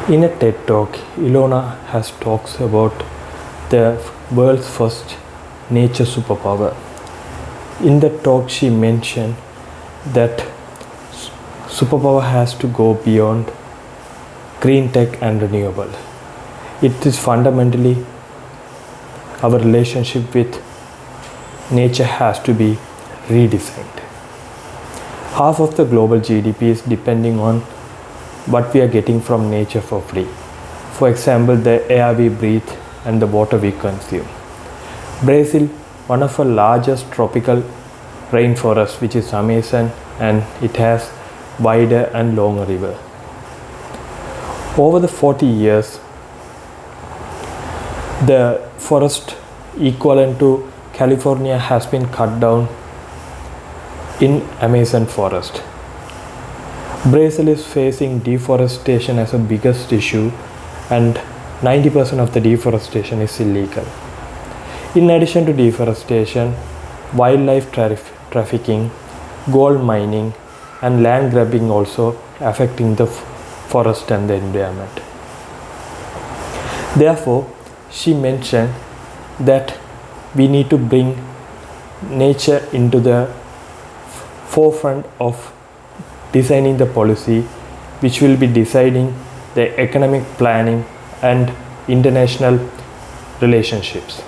In a TED talk, Ilona has talks about the world's first nature superpower. In the talk, she mentioned that superpower has to go beyond green tech and renewable. It is fundamentally our relationship with nature has to be redesigned. Half of the global GDP is depending on what we are getting from nature for free. For example, the air we breathe and the water we consume. Brazil, one of the largest tropical rainforests, which is Amazon, and it has wider and longer river. Over the 40 years, the forest equivalent to California has been cut down in Amazon forest. Brazil is facing deforestation as a biggest issue, and 90% of the deforestation is illegal. In addition to deforestation, wildlife trafficking, gold mining, and land grabbing also affecting the forest and the environment. Therefore, she mentioned that we need to bring nature into the forefront of designing the policy, which will be deciding the economic planning and international relationships.